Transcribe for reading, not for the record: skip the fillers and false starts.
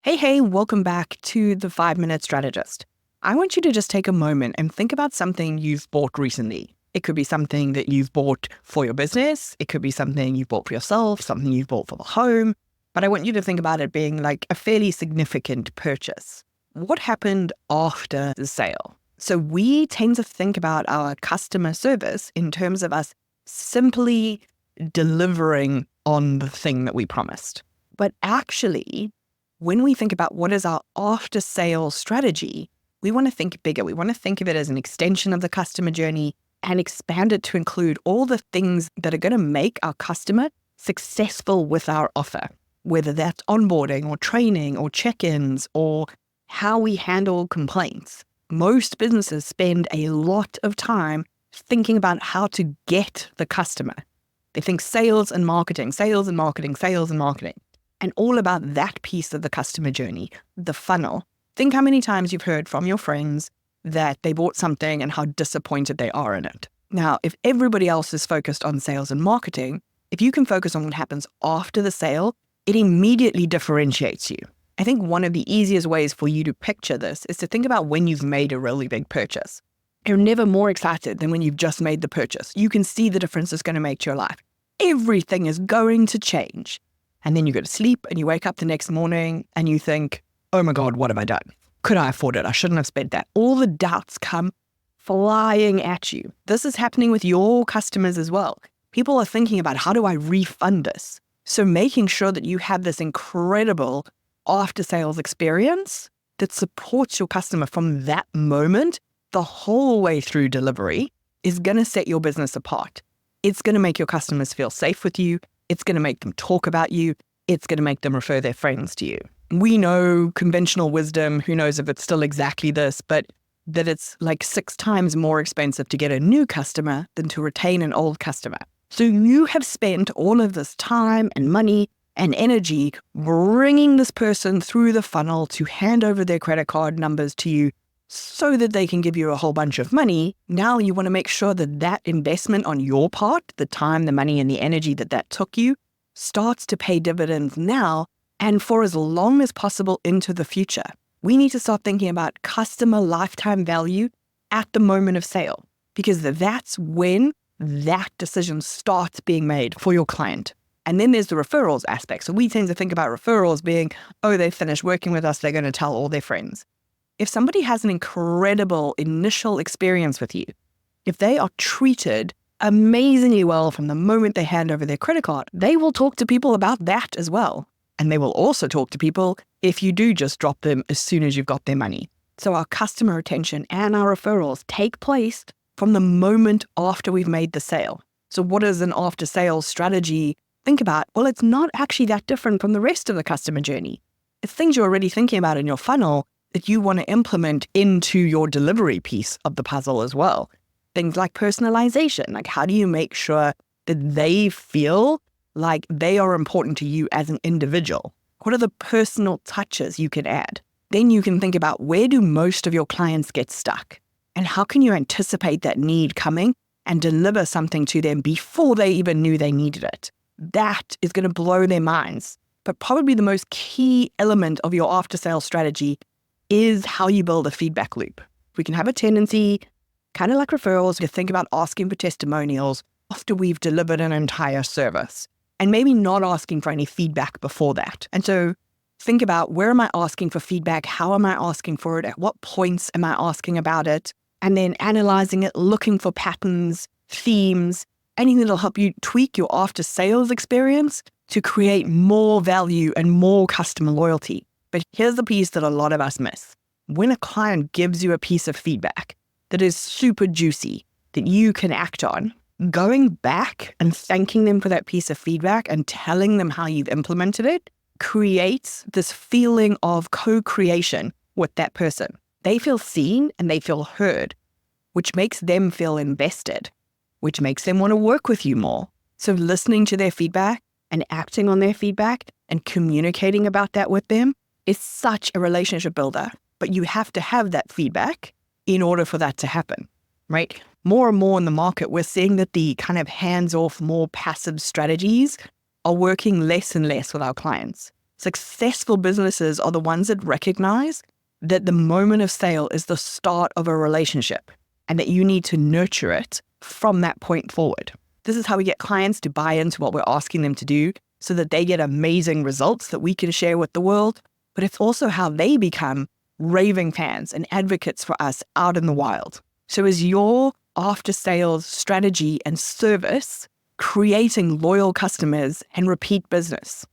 Hey, welcome back to the 5-Minute Strategist. I want you to just take a moment and think about something you've bought recently. It could be something that you've bought for your business. It could be something you've bought for yourself, something you've bought for the home. But I want you to think about it being like a fairly significant purchase. What happened after the sale? So we tend to think about our customer service in terms of us simply delivering on the thing that we promised. But actually, when we think about what is our after-sales strategy, we want to think bigger. We want to think of it as an extension of the customer journey and expand it to include all the things that are going to make our customer successful with our offer, whether that's onboarding or training or check-ins or how we handle complaints. Most businesses spend a lot of time thinking about how to get the customer. They think sales and marketing, sales and marketing, sales and marketing. And all about that piece of the customer journey, the funnel. Think how many times you've heard from your friends that they bought something and how disappointed they are in it. Now, if everybody else is focused on sales and marketing, if you can focus on what happens after the sale, it immediately differentiates you. I think one of the easiest ways for you to picture this is to think about when you've made a really big purchase. You're never more excited than when you've just made the purchase. You can see the difference it's going to make to your life. Everything is going to change. And then you go to sleep and you wake up the next morning and you think, oh my God, what have I done? Could I afford it? I shouldn't have spent that. All the doubts come flying at you. This is happening with your customers as well. People are thinking about, how do I refund this? So making sure that you have this incredible after-sales experience that supports your customer from that moment the whole way through delivery is going to set your business apart. It's going to make your customers feel safe with you. It's going to make them talk about you. It's going to make them refer their friends to you. We know conventional wisdom, who knows if it's still exactly this, but that it's like 6 times more expensive to get a new customer than to retain an old customer. So you have spent all of this time and money and energy bringing this person through the funnel to hand over their credit card numbers to you so that they can give you a whole bunch of money. Now you want to make sure that that investment on your part, the time, the money, and the energy that took you, starts to pay dividends now and for as long as possible into the future. We need to start thinking about customer lifetime value at the moment of sale, because that's when that decision starts being made for your client. And then there's the referrals aspect. So we tend to think about referrals being, oh, they finished working with us, they're going to tell all their friends. If somebody has an incredible initial experience with you, if they are treated amazingly well from the moment they hand over their credit card, they will talk to people about that as well. And they will also talk to people if you do just drop them as soon as you've got their money. So our customer retention and our referrals take place from the moment after we've made the sale. So what is an after-sales strategy? Think about, well, it's not actually that different from the rest of the customer journey. It's things you're already thinking about in your funnel that you want to implement into your delivery piece of the puzzle as well. Things like personalization, like how do you make sure that they feel like they are important to you as an individual? What are the personal touches you can add? Then you can think about, where do most of your clients get stuck? And how can you anticipate that need coming and deliver something to them before they even knew they needed it? That is going to blow their minds. But probably the most key element of your after-sales strategy is how you build a feedback loop. We can have a tendency, kind of like referrals, to think about asking for testimonials after we've delivered an entire service and maybe not asking for any feedback before that. And so think about, where am I asking for feedback? How am I asking for it? At what points am I asking about it? And then analyzing it, looking for patterns, themes, anything that'll help you tweak your after-sales experience to create more value and more customer loyalty. But here's the piece that a lot of us miss. When a client gives you a piece of feedback that is super juicy, that you can act on, going back and thanking them for that piece of feedback and telling them how you've implemented it creates this feeling of co-creation with that person. They feel seen and they feel heard, which makes them feel invested, which makes them want to work with you more. So listening to their feedback and acting on their feedback and communicating about that with them is such a relationship builder. But you have to have that feedback in order for that to happen, right? More and more in the market, we're seeing that the kind of hands-off, more passive strategies are working less and less with our clients. Successful businesses are the ones that recognize that the moment of sale is the start of a relationship and that you need to nurture it from that point forward. This is how we get clients to buy into what we're asking them to do so that they get amazing results that we can share with the world. But it's also how they become raving fans and advocates for us out in the wild. So is your after sales strategy and service creating loyal customers and repeat business?